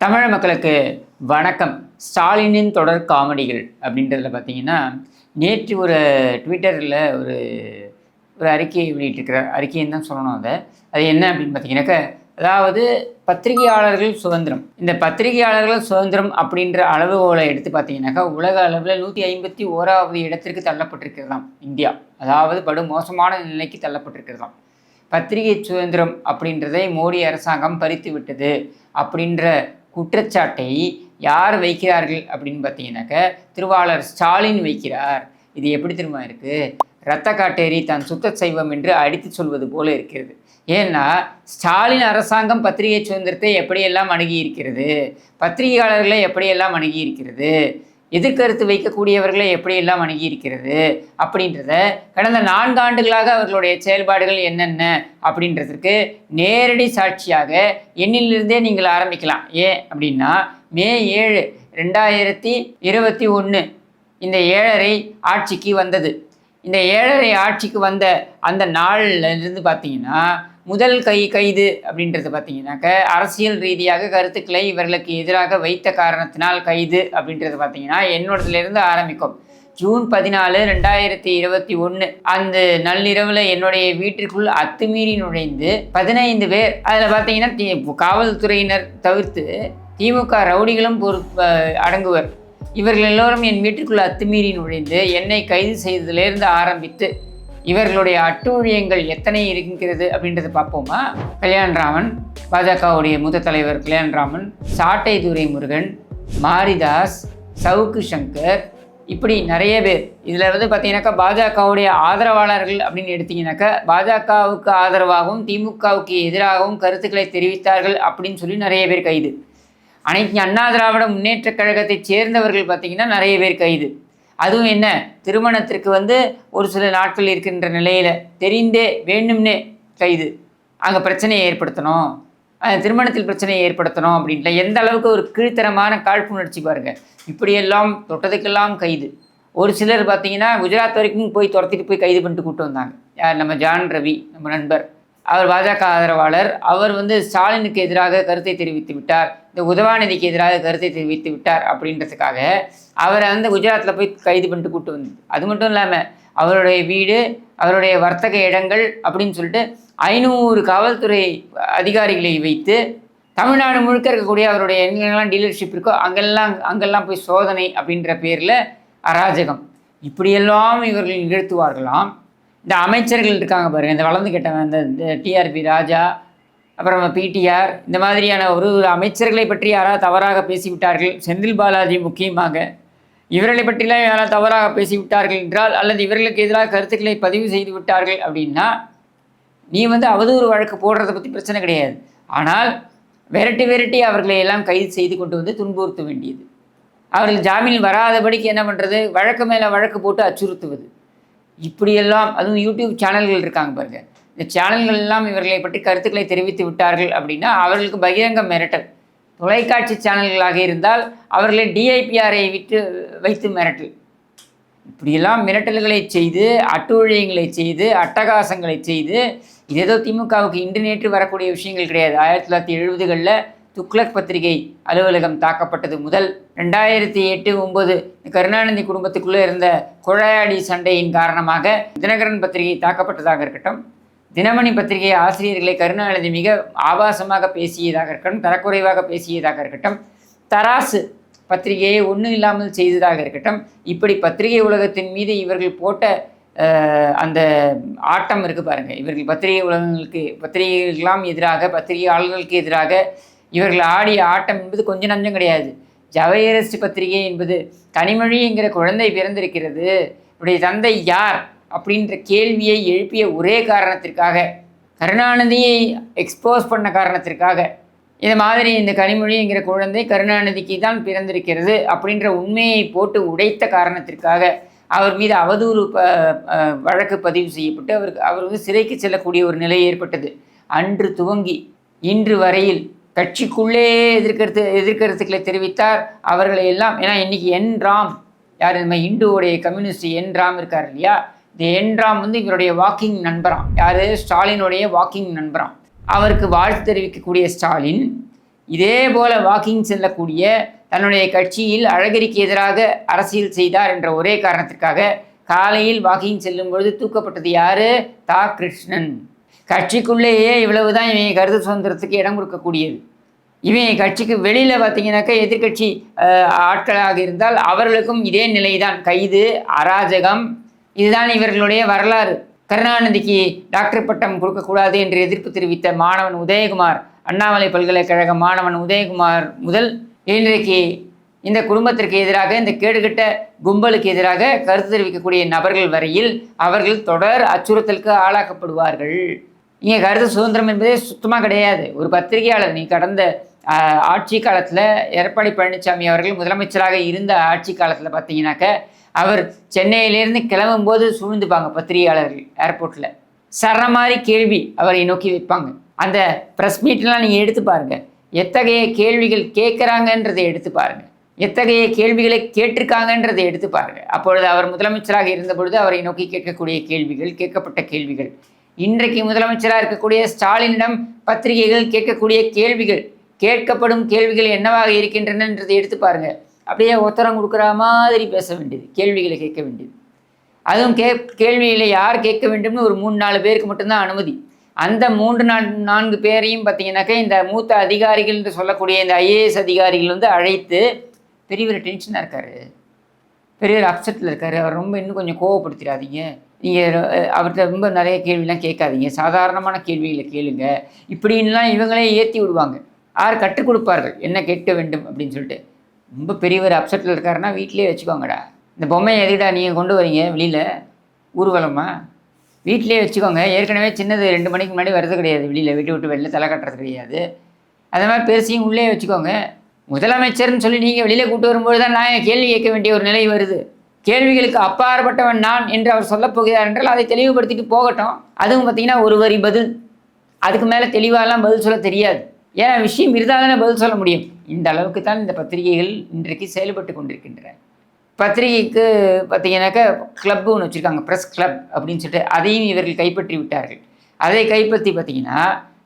தமிழ் மக்களுக்கு வணக்கம். ஸ்டாலினின் தொடர் காமெடிகள் அப்படின்றதுல பார்த்தீங்கன்னா, நேற்று ஒரு ட்விட்டரில் ஒரு ஒரு அறிக்கையை வெளியிட்டிருக்கிறார். அறிக்கைன்னு தான் சொல்லணும். அது என்ன அப்படின்னு பார்த்தீங்கன்னாக்கா, அதாவது பத்திரிகையாளர்கள் சுதந்திரம், இந்த பத்திரிகையாளர்கள் சுதந்திரம் அப்படின்ற அளவுகோலை எடுத்து பார்த்தீங்கன்னாக்கா, உலக அளவில் 151வது இடத்திற்கு தள்ளப்பட்டிருக்கிறதாம் இந்தியா. அதாவது படு மோசமான நிலைக்கு தள்ளப்பட்டிருக்கிறதாம். பத்திரிகை சுதந்திரம் அப்படின்றதை மோடி அரசாங்கம் பறித்து விட்டது அப்படின்ற குற்றச்சாட்டை யார் வைக்கிறார்கள் அப்படின்னு பார்த்தீங்கன்னாக்க, திருவாளர் ஸ்டாலின் வைக்கிறார். இது எப்படி திரும்ப இருக்குது? இரத்த காட்டேரி தான் சுத்த செய்வம் என்று அடித்து சொல்வது போல இருக்கிறது. ஏன்னா, ஸ்டாலின் அரசாங்கம் பத்திரிகை சுதந்திரத்தை எப்படியெல்லாம் அணுகி இருக்கிறது, பத்திரிகையாளர்களை எப்படியெல்லாம் அணுகி இருக்கிறது, எதிர்கருத்து வைக்கக்கூடியவர்களை எப்படியெல்லாம் அணுகி இருக்கிறது அப்படின்றத கடந்த 4 ஆண்டுகளாக அவர்களுடைய செயல்பாடுகள் என்னென்ன அப்படின்றதுக்கு நேரடி சாட்சியாக எண்ணிலிருந்தே நீங்கள் ஆரம்பிக்கலாம். ஏன் அப்படின்னா, மே 7, 2021 இந்த 7.5 ஆட்சிக்கு வந்தது. இந்த 7.5 ஆட்சிக்கு வந்த அந்த நாள்லேருந்து பார்த்தீங்கன்னா, முதல் கைது அப்படின்றது பார்த்தீங்கன்னாக்க, அரசியல் ரீதியாக கருத்துக்களை இவர்களுக்கு எதிராக வைத்த காரணத்தினால் கைது அப்படின்றது பார்த்தீங்கன்னா என்னோடதுலேருந்து ஆரம்பிக்கும். ஜூன் 14, 2021 அந்த நள்ளிரவில் என்னுடைய வீட்டிற்குள் அத்துமீறி நுழைந்து 15 பேர், அதில் பார்த்தீங்கன்னா காவல்துறையினர் தவிர்த்து திமுக ரவுடிகளும் அடங்குவர். இவர்கள் எல்லோரும் என் வீட்டிற்குள் அத்துமீறி நுழைந்து என்னை கைது செய்ததிலிருந்து ஆரம்பித்து இவர்களுடைய அட்டூழியங்கள் எத்தனை இருக்கிறது அப்படின்றத பார்ப்போமா? கல்யாண்ராமன், பாஜகவுடைய மூத்த தலைவர் கல்யாண்ராமன், சாட்டை துரைமுருகன், மாரிதாஸ், சவுக்கு சங்கர், இப்படி நிறைய பேர். இதில் பார்த்தீங்கன்னாக்கா பாஜகவுடைய ஆதரவாளர்கள் அப்படின்னு எடுத்தீங்கன்னாக்கா, பாஜகவுக்கு ஆதரவாகவும் திமுகவுக்கு எதிராகவும் கருத்துக்களை தெரிவித்தார்கள் அப்படின்னு சொல்லி நிறைய பேர் கைது. அனைத்து அண்ணா திராவிட முன்னேற்ற கழகத்தை சேர்ந்தவர்கள் பார்த்தீங்கன்னா நிறைய பேர் கைது. அதுவும் என்ன, திருமணத்திற்கு ஒரு சில நாட்கள் இருக்கின்ற நிலையில் தெரிந்தே வேண்டும்னே கைது. அங்கே பிரச்சனையை ஏற்படுத்தணும், திருமணத்தில் பிரச்சனையை ஏற்படுத்தணும் அப்படின்ட்டு எந்த அளவுக்கு ஒரு கீழ்த்தரமான காழ்ப்புணர்ச்சி பாருங்கள். இப்படியெல்லாம் தொட்டதுக்கெல்லாம் கைது. ஒரு சிலர் பார்த்தீங்கன்னா குஜராத் வரைக்கும் போய் துரத்திட்டு போய் கைது பண்ணிட்டு கூப்பிட்டு வந்தாங்க. யார்? நம்ம ஜான் ரவி, நம்ம நண்பர். அவர் பாஜக ஆதரவாளர். அவர் ஸ்டாலினுக்கு எதிராக கருத்தை தெரிவித்து விட்டார், இந்த உதவாநிதிக்கு எதிராக கருத்தை தெரிவித்து விட்டார் அப்படின்றதுக்காக அவரை குஜராத்தில் போய் கைது பண்ணிட்டு கூப்பிட்டு வந்தது. அது மட்டும் இல்லாமல் அவருடைய வீடு, அவருடைய வர்த்தக இடங்கள் அப்படின்னு சொல்லிட்டு 500 காவல்துறை அதிகாரிகளை வைத்து தமிழ்நாடு முழுக்க இருக்கக்கூடிய அவருடைய எங்கெல்லாம் டீலர்ஷிப் இருக்கோ அங்கெல்லாம் போய் சோதனை அப்படின்ற பேரில் அராஜகம். இப்படியெல்லாம் இவர்கள் நிகழ்த்துவார்களாம். இந்த அமைச்சர்கள் இருக்காங்க பாருங்கள், இந்த வளர்ந்து கெட்டவன், இந்த டிஆர்பி ராஜா, அப்புறம் பிடிஆர், இந்த மாதிரியான ஒரு அமைச்சர்களை பற்றி யாராவது தவறாக பேசிவிட்டார்கள், செந்தில் பாலாஜி முக்கியமாக, இவர்களை பற்றிலாம் யாராவது தவறாக பேசிவிட்டார்கள் என்றால், அல்லது இவர்களுக்கு எதிராக கருத்துக்களை பதிவு செய்து விட்டார்கள் அப்படின்னா, நீ அவதூறு வழக்கு போடுறதை பற்றி பிரச்சனை கிடையாது. ஆனால் விரட்டி அவர்களை எல்லாம் கைது செய்து கொண்டு துன்புறுத்த வேண்டியது. அவர்கள் ஜாமீன் வராதபடிக்கு என்ன பண்ணுறது, வழக்கு மேலே வழக்கு போட்டு அச்சுறுத்துவது. இப்படியெல்லாம், அதுவும் யூடியூப் சேனல்கள் இருக்காங்க பாருங்கள், இந்த சேனல்கள் எல்லாம் இவர்களை பற்றி கருத்துக்களை தெரிவித்து விட்டார்கள் அப்படின்னா அவர்களுக்கு பகிரங்க மிரட்டல். தொலைக்காட்சி சேனல்களாக இருந்தால் அவர்களை டிஐபிஆரை வைத்து மிரட்டல். இப்படியெல்லாம் மிரட்டல்களை செய்து, அட்டூழியங்களை செய்து, அட்டகாசங்களை செய்து, இது ஏதோ திமுகவுக்கு இன்று நேற்று வரக்கூடிய விஷயங்கள் கிடையாது. 1970களில் துக்ளக் பத்திரிகை அலுவலகம் தாக்கப்பட்டது முதல் 2008-9 கருணாநிதி குடும்பத்துக்குள்ளே இருந்த குழையாடி சண்டையின் காரணமாக தினகரன் பத்திரிகை தாக்கப்பட்டதாக இருக்கட்டும், தினமணி பத்திரிகை ஆசிரியர்களை கருணாநிதி மிக ஆபாசமாக பேசியதாக இருக்கட்டும், தரக்குறைவாக பேசியதாக இருக்கட்டும், தராசு பத்திரிகையை ஒன்றும் இல்லாமல் செய்ததாக இருக்கட்டும், இப்படி பத்திரிகை உலகத்தின் மீது இவர்கள் போட்ட அந்த ஆட்டம் இருக்குது பாருங்கள். இவர்கள் பத்திரிகைகளுக்கெல்லாம் எதிராக, பத்திரிகையாளர்களுக்கு எதிராக இவர்கள் ஆடிய ஆட்டம் என்பது கொஞ்சம் நஞ்சம் கிடையாது. ஜவஹர்ஸ்ட் பத்திரிகை என்பது கனிமொழி என்கிற குழந்தை பிறந்திருக்கிறது, இவருடைய தந்தை யார் அப்படின்ற கேள்வியை எழுப்பிய ஒரே காரணத்திற்காக, கருணாநிதியை எக்ஸ்போஸ் பண்ண காரணத்திற்காக, இந்த மாதிரி இந்த கனிமொழி என்கிற குழந்தை கருணாநிதிக்கு தான் பிறந்திருக்கிறது அப்படின்ற உண்மையை போட்டு உடைத்த காரணத்திற்காக அவர் மீது அவதூறு வழக்கு பதிவு செய்யப்பட்டு அவர் சிறைக்கு செல்லக்கூடிய ஒரு நிலை ஏற்பட்டது. அன்று துவங்கி இன்று வரையில் கட்சிக்குள்ளே எதிர்கருத்துக்களை தெரிவித்தார். அவர்களை எல்லாம், ஏன்னா இன்றைக்கி ராம், யார், நம்ம இந்துவோடைய கம்யூனிஸ்ட் ராம் இருக்கார் இல்லையா, இந்த ராம் இவருடைய வாக்கிங் நண்பராம். யார்? ஸ்டாலினுடைய வாக்கிங் நண்பராம். அவருக்கு வாழ்த்து தெரிவிக்கக்கூடிய ஸ்டாலின் இதே போல வாக்கிங் செல்லக்கூடிய தன்னுடைய கட்சியில் அழகிரிக்கு எதிராக அரசியல் செய்தார் என்ற ஒரே காரணத்திற்காக காலையில் வாக்கிங் செல்லும் பொழுது தூக்கப்பட்டது யாரு? தா கிருஷ்ணன். கட்சிக்குள்ளேயே இவ்வளவுதான் இவங்க கருத்து சுதந்திரத்துக்கு இடம் கொடுக்கக்கூடியது. இவங்க கட்சிக்கு வெளியில் பார்த்தீங்கன்னாக்கா எதிர்கட்சி ஆட்களாக இருந்தால் அவர்களுக்கும் இதே நிலைதான், கைது, அராஜகம். இதுதான் இவர்களுடைய வரலாறு. கருணாநிதிக்கு டாக்டர் பட்டம் கொடுக்கக்கூடாது என்று எதிர்ப்பு தெரிவித்த மாணவன் உதயகுமார், அண்ணாமலை பல்கலைக்கழக மாணவன் உதயகுமார் முதல் இன்றைக்கு இந்த குடும்பத்திற்கு எதிராக, இந்த கேடுகட்ட கும்பலுக்கு எதிராக கருத்து தெரிவிக்கக்கூடிய நபர்கள் வரையில் அவர்கள் தொடர் அச்சுறுத்தலுக்கு ஆளாக்கப்படுவார்கள். இங்கே கருத்து சுதந்திரம் என்பதே சுத்தமாக கிடையாது. ஒரு பத்திரிகையாளர், நீ கடந்த ஆட்சி காலத்தில் எடப்பாடி பழனிசாமி அவர்கள் முதலமைச்சராக இருந்த ஆட்சி காலத்தில் பார்த்தீங்கன்னாக்க அவர் சென்னையிலேருந்து கிளம்பும்போது சூழ்ந்துப்பாங்க பத்திரிகையாளர்கள் ஏர்போர்ட்டில். சர மாதிரி கேள்வி அவரை நோக்கி வைப்பாங்க. அந்த ப்ரெஸ் மீட்லாம் நீங்கள் எடுத்து பாருங்கள், எத்தகைய கேள்விகள் கேட்குறாங்கன்றதை எடுத்து பாருங்கள், எத்தகைய கேள்விகளை கேட்டிருக்காங்கன்றதை எடுத்து பாருங்கள். அப்பொழுது அவர் முதலமைச்சராக இருந்த பொழுது அவரை நோக்கி கேட்கக்கூடிய கேள்விகள், கேட்கப்பட்ட கேள்விகள், இன்றைக்கு முதலமைச்சராக இருக்கக்கூடிய ஸ்டாலினிடம் பத்திரிகைகள் கேட்கக்கூடிய கேள்விகள், கேட்கப்படும் கேள்விகள் என்னவாக இருக்கின்றனன்றதை எடுத்து பாருங்கள். அப்படியே உத்தரம் கொடுக்குற மாதிரி பேச வேண்டியது, கேள்விகளை கேட்க வேண்டியது. அதுவும் கேள்விகளை யார் கேட்க வேண்டும்னு ஒரு 3-4 பேருக்கு மட்டும்தான் அனுமதி. அந்த 3-4 பேரையும் பார்த்தீங்கன்னாக்கா இந்த மூத்த அதிகாரிகள் என்று சொல்லக்கூடிய இந்த ஐஏஎஸ் அதிகாரிகள் வந்து அழைத்து பெரியவர் டென்ஷனாக இருக்கார், பெரியவர் அப்செட்டில் இருக்கார், அவர் ரொம்ப இன்னும் கொஞ்சம் கோவப்படுத்திடாதீங்க, நீங்கள் அவர்கிட்ட ரொம்ப நிறைய கேள்விலாம் கேட்காதீங்க, சாதாரணமான கேள்விகளை கேளுங்க, இப்படின்லாம் இவங்களே ஏற்றி விடுவாங்க. யார் கற்றுக் கொடுப்பார்கள் என்ன கேட்க வேண்டும் அப்படின்னு சொல்லிட்டு. ரொம்ப பெரியவர் அப்செட்டில் இருக்காருன்னா வீட்டிலே வச்சுக்கோங்கடா. இந்த பொம்மையை எதுடா நீங்கள் கொண்டு வரீங்க வெளியில் ஊர்வலமா? வீட்டிலே வச்சுக்கோங்க. ஏற்கனவே சின்னது 2 மணிக்கு முன்னாடி வர்றது கிடையாது, வெளியில் வீட்டை விட்டு வெளில தலை கட்டுறது கிடையாது. அது மாதிரி பெருசையும் உள்ளே வச்சுக்கோங்க. முதலமைச்சர்னு சொல்லி நீங்கள் வெளியில் கூட்டு வரும்போது தான் நான் கேள்வி கேட்க வேண்டிய ஒரு நிலை வருது. கேள்விகளுக்கு அப்பாற்பட்டவன் நான் என்று அவர் சொல்லப் போகிறார் என்றால் அதை தெளிவுபடுத்திட்டு போகட்டும். அதுவும் பார்த்தீங்கன்னா ஒரு வரி பதில், அதுக்கு மேலே தெளிவாலாம் பதில் சொல்ல தெரியாது. ஏன்னா விஷயம் இருந்தால் தானே பதில் சொல்ல முடியும். இந்த அளவுக்கு தான் இந்த பத்திரிகைகள் இன்றைக்கு செயல்பட்டு கொண்டிருக்கின்றன. பத்திரிகைக்கு பார்த்தீங்கன்னாக்கா கிளப்பு ஒன்று வச்சுருக்காங்க, ப்ரெஸ் கிளப் அப்படின்னு சொல்லிட்டு, அதையும் இவர்கள் கைப்பற்றி விட்டார்கள். அதை கைப்பற்றி பார்த்தீங்கன்னா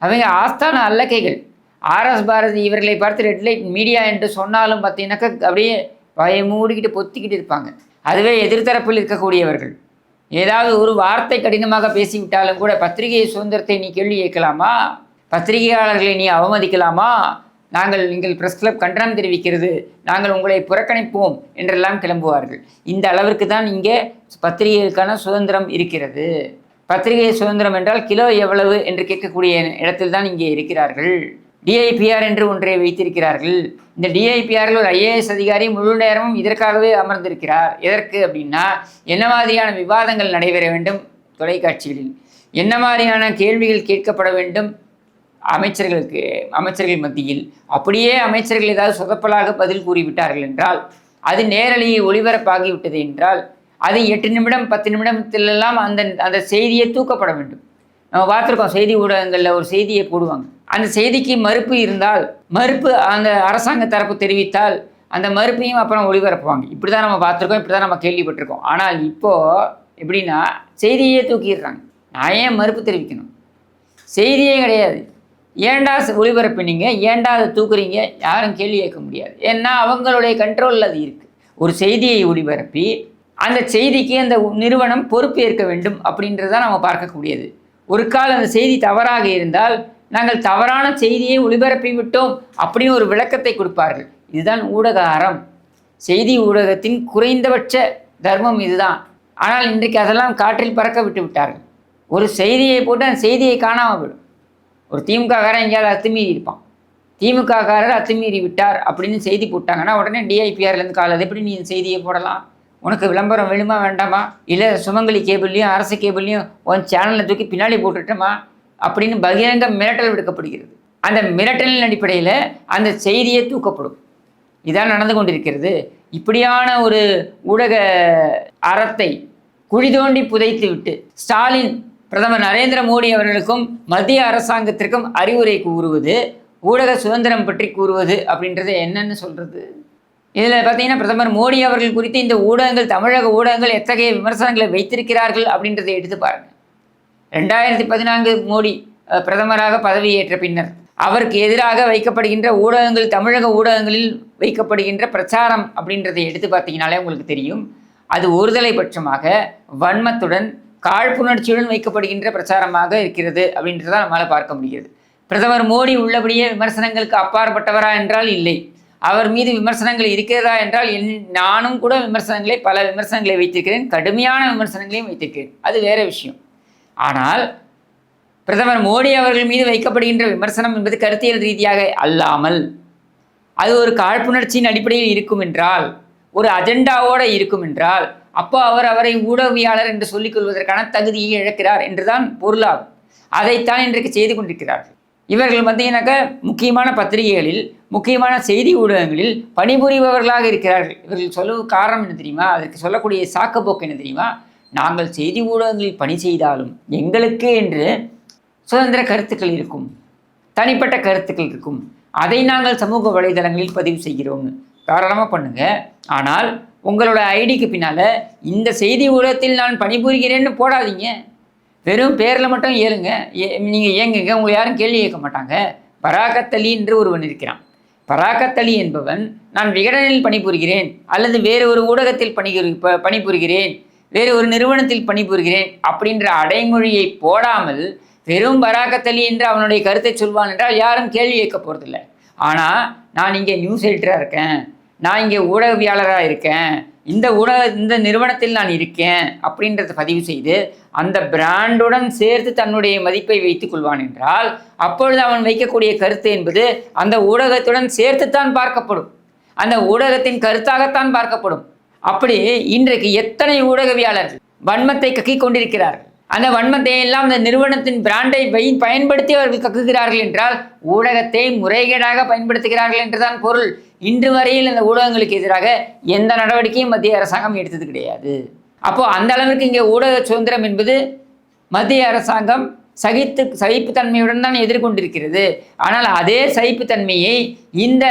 அவங்க ஆஸ்தான அல்லக்கைகள். RS பாரதி இவர்களை பார்த்து ரெட் லைட் மீடியா என்று சொன்னாலும் பார்த்தீங்கன்னாக்கா அப்படியே வாயை மூடிக்கிட்டு பொத்திக்கிட்டு இருப்பாங்க. அதுவே எதிர்த்தரப்பில் இருக்கக்கூடியவர்கள் ஏதாவது ஒரு வார்த்தை கடினமாக பேசிவிட்டாலும் கூட பத்திரிகை சுதந்திரத்தை நீ கேள்வி கேட்கலாமா, பத்திரிகையாளர்களை நீ அவமதிக்கலாமா, நீங்கள் ப்ரெஸ் கிளப் கண்டனம் தெரிவிக்கிறது, நாங்கள் உங்களை புறக்கணிப்போம் என்றெல்லாம் கிளம்புவார்கள். இந்த அளவிற்கு தான் இங்கே பத்திரிகைகளுக்கான சுதந்திரம் இருக்கிறது. பத்திரிகை சுதந்திரம் என்றால் கிலோ எவ்வளவு என்று கேட்கக்கூடிய இடத்தில் தான் இங்கே இருக்கிறார்கள். DIPR என்று ஒன்றை வைத்திருக்கிறார்கள். இந்த DIPRல் ஒரு IAS அதிகாரி முழு நேரமும் இதற்காகவே அமர்ந்திருக்கிறார். எதற்கு அப்படின்னா, என்ன மாதிரியான விவாதங்கள் நடைபெற வேண்டும் தொலைக்காட்சிகளில், என்ன மாதிரியான கேள்விகள் கேட்கப்பட வேண்டும் அமைச்சர்கள் மத்தியில், அப்படியே அமைச்சர்கள் ஏதாவது சொதப்பலாக பதில் கூறிவிட்டார்கள் என்றால், அது நேரலையை ஒளிபரப்பாகிவிட்டது என்றால், அது 8 நிமிடம் 10 நிமிடத்திலெல்லாம் அந்த செய்தியை தூக்கப்பட வேண்டும். நம்ம பார்த்துருக்கோம், செய்தி ஊடகங்களில் ஒரு செய்தியை போடுவாங்க, அந்த செய்திக்கு மறுப்பு இருந்தால், மறுப்பு அந்த அரசாங்க தரப்பு தெரிவித்தால் அந்த மறுப்பையும் அப்புறம் ஒளிபரப்புவாங்க. இப்படி தான் நம்ம பார்த்துருக்கோம், இப்படி தான் நம்ம கேள்விப்பட்டிருக்கோம். ஆனால் இப்போது எப்படின்னா செய்தியே தூக்கிடுறாங்க. நான் ஏன் மறுப்பு தெரிவிக்கணும்? செய்தியே கிடையாது. ஏண்டா ஒளிபரப்பினீங்க, ஏண்டா அதை தூக்குறீங்க, யாரும் கேள்வி கேட்க முடியாது. ஏன்னா அவங்களுடைய கண்ட்ரோலில் அது இருக்குது. ஒரு செய்தியை ஒளிபரப்பி அந்த செய்திக்கு அந்த நிறுவனம் பொறுப்பு ஏற்க வேண்டும் அப்படின்றதான் நம்ம பார்க்கக்கூடியது. ஒரு கால் அந்த செய்தி தவறாக இருந்தால் நாங்கள் தவறான செய்தியை ஒளிபரப்பி விட்டோம் அப்படின்னு ஒரு விளக்கத்தை கொடுப்பார்கள். இதுதான் ஊடக அறம், செய்தி ஊடகத்தின் குறைந்தபட்ச தர்மம் இதுதான். ஆனால் இன்றைக்கு அதெல்லாம் காற்றில் பறக்க விட்டு விட்டார்கள். ஒரு செய்தியை போட்டு அந்த செய்தியை காணாமல் போயிடும். ஒரு திமுககாரன் எங்கேயாவது அத்துமீறி இருப்பான், திமுககாரர் அத்துமீறி விட்டார் அப்படின்னு செய்தி போட்டாங்கன்னா உடனே DIPRலேருந்து கால், அது எப்படி நீ செய்தியை போடலாம், உனக்கு விளம்பரம் வேணுமா வேண்டாமா, இல்லை சுமங்கலி கேபிள்லையும் அரசு கேபிள்லையும் உன் சேனலில் தூக்கி பின்னாடி போட்டுட்டோமா அப்படின்னு பகிரங்க மிரட்டல் விடுக்கப்படுகிறது. அந்த மிரட்டலின் அடிப்படையில் அந்த செய்தியே தூக்கப்படும். இதான் நடந்து கொண்டிருக்கிறது. இப்படியான ஒரு ஊடக அறத்தை குழி தோண்டி புதைத்து விட்டு ஸ்டாலின் பிரதமர் நரேந்திர மோடி அவர்களுக்கும் மத்திய அரசாங்கத்திற்கும் அறிவுரை கூறுவது, ஊடக சுதந்திரம் பற்றி கூறுவது அப்படின்றது என்னன்னு சொல்கிறது? இதில் பார்த்தீங்கன்னா பிரதமர் மோடி அவர்கள் குறித்து இந்த ஊடகங்கள், தமிழக ஊடகங்கள் எத்தகைய விமர்சனங்களை வைத்திருக்கிறார்கள் அப்படின்றத எடுத்து பாருங்கள். 2014 மோடி பிரதமராக பதவியேற்ற பின்னர் அவருக்கு எதிராக வைக்கப்படுகின்ற ஊடகங்கள், தமிழக ஊடகங்களில் வைக்கப்படுகின்ற பிரச்சாரம் அப்படின்றதை எடுத்து பார்த்தீங்கனாலே உங்களுக்கு தெரியும். அது ஒருதலை பட்சமாக வன்மத்துடன் காழ்ப்புணர்ச்சியுடன் வைக்கப்படுகின்ற பிரச்சாரமாக இருக்கிறது அப்படின்றத நம்மளால் பார்க்க முடிகிறது. பிரதமர் மோடி உள்ளபடியே விமர்சனங்களுக்கு அப்பாற்பட்டவரா என்றால் இல்லை. அவர் மீது விமர்சனங்கள் இருக்கிறதா என்றால் நானும் கூட பல விமர்சனங்களை வைத்திருக்கிறேன், கடுமையான விமர்சனங்களையும் வைத்திருக்கிறேன். அது வேற விஷயம். ஆனால் பிரதமர் மோடி அவர்கள் மீது வைக்கப்படுகின்ற விமர்சனம் என்பது கருத்தியல் ரீதியாக அல்லாமல் அது ஒரு காழ்ப்புணர்ச்சியின் அடிப்படையில் இருக்கும் என்றால், ஒரு அஜெண்டாவோடு இருக்கும் என்றால், அப்போ அவரை ஊடகவியாளர் என்று சொல்லிக் கொள்வதற்கான தகுதியை இழக்கிறார் என்றுதான் பொருளாகும். அதைத்தான் இன்றைக்கு செய்து கொண்டிருக்கிறார்கள். இவர்கள் பார்த்தீங்கன்னாக்கா முக்கியமான பத்திரிகைகளில், முக்கியமான செய்தி ஊடகங்களில் பணிபுரிபவர்களாக இருக்கிறார்கள். இவர்கள் சொல்ல காரணம் என்ன தெரியுமா? அதற்கு சொல்லக்கூடிய சாக்கப்போக்கு என்ன தெரியுமா? நாங்கள் செய்தி ஊடகங்களில் பணி செய்தாலும் எங்களுக்கு என்று சுதந்திர கருத்துக்கள் இருக்கும், தனிப்பட்ட கருத்துக்கள் இருக்கும். அதை நாங்கள் சமூக வலைதளங்களில் பதிவு செய்கிறோம்னு தாராளமாக பண்ணுங்க. ஆனால் உங்களோட ஐடிக்கு பின்னால் இந்த செய்தி ஊடகத்தில் நான் பணிபுரிகிறேன்னு போடாதீங்க. வெறும் பேரில் மட்டும் ஏழுங்க, நீங்கள் ஏங்குங்க, உங்களை யாரும் கேள்வி கேட்க மாட்டாங்க. பராகத் அலி என்று ஒருவன் இருக்கிறான். பராகத் அலி என்பவன் நான் விகடனில் பணிபுரிகிறேன், அல்லது வேறு ஒரு ஊடகத்தில் பணிபுரிகிறேன், வேறு ஒரு நிறுவனத்தில் பணிபுரிகிறேன் அப்படின்ற அடைமொழியை போடாமல் வெறும் பராகத் அலி என்று அவனுடைய கருத்தை சொல்வான் என்றால் யாரும் கேள்வி கேட்க போகிறதில்லை. ஆனால் நான் இங்கே நியூஸ் எடிட்டராக இருக்கேன், நான் இங்கே ஊடகவியாளராக இருக்கேன், இந்த நிறுவனத்தில் நான் இருக்கேன் அப்படின்றத பதிவு செய்து அந்த பிராண்டுடன் சேர்த்து தன்னுடைய மதிப்பை வைத்துக் கொள்வான் என்றால், அப்பொழுது அவன் வைக்கக்கூடிய கருத்து என்பது அந்த ஊடகத்துடன் சேர்த்துத்தான் பார்க்கப்படும், அந்த ஊடகத்தின் கருத்தாகத்தான் பார்க்கப்படும். அப்படி இன்றைக்கு எத்தனை ஊடகவியாளர்கள் வன்மத்தை கக்கிக் கொண்டிருக்கிறார்கள். அந்த வன்மத்தை எல்லாம் அந்த நிறுவனத்தின் பிராண்டை பயன்படுத்தி அவர்கள் கக்குகிறார்கள் என்றால் ஊடகத்தை முறைகேடாக பயன்படுத்துகிறார்கள் என்றுதான் பொருள். இன்று வரையில் அந்த ஊடகங்களுக்கு எதிராக எந்த நடவடிக்கையும் மத்திய அரசாங்கம் எடுத்தது கிடையாது. அப்போது அந்த அளவிற்கு இங்கே ஊடக சுதந்திரம் என்பது மத்திய அரசாங்கம் சகிப்புத்தன்மையுடன் தான் எதிர்கொண்டிருக்கிறது. ஆனால் அதே சகிப்புத்தன்மையை இந்த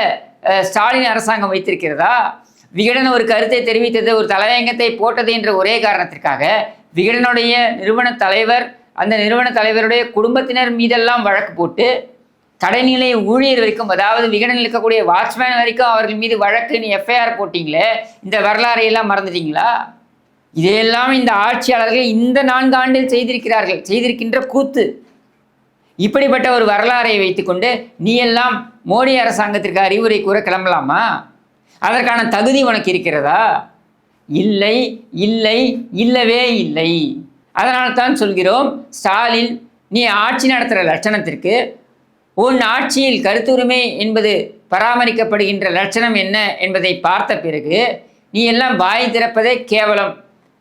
ஸ்டாலின் அரசாங்கம் வைத்திருக்கிறதா? விகடன் ஒரு கருத்தை தெரிவித்தது, ஒரு தலையங்கத்தை போட்டது என்ற ஒரே காரணத்திற்காக விகடனுடைய நிறுவன தலைவர், அந்த நிறுவன தலைவருடைய குடும்பத்தினர் மீதெல்லாம் வழக்கு போட்டு கடைநிலை ஊழியர் வரைக்கும், அதாவது விகடனில் இருக்கக்கூடிய வாட்ச்மேன் வரைக்கும் அவர்கள் மீது வழக்குன்னு எஃப்ஐஆர் போட்டிங்களே, இந்த வரலாறையெல்லாம் மறந்துட்டீங்களா? இதையெல்லாம் இந்த ஆட்சியாளர்கள் இந்த 4 ஆண்டில் செய்திருக்கின்ற கூத்து. இப்படிப்பட்ட ஒரு வரலாறை வைத்துக்கொண்டு நீ எல்லாம் மோடி அரசாங்கத்திற்கு அறிவுரை கூற கிளம்பலாமா? அதற்கான தகுதி உனக்கு இருக்கிறதா? இல்லை, இல்லை, இல்லவே இல்லை. அதனால தான் சொல்கிறோம், ஸ்டாலின், நீ ஆட்சி நடத்துகிற லட்சணத்திற்கு உன் ஆட்சியில் கருத்துரிமை என்பது பராமரிக்கப்படுகின்ற லட்சணம் என்ன என்பதை பார்த்த பிறகு நீ எல்லாம் வாய் திறப்பதே கேவலம்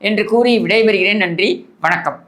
என்று கூறி விடைபெறுகிறேன். நன்றி, வணக்கம்.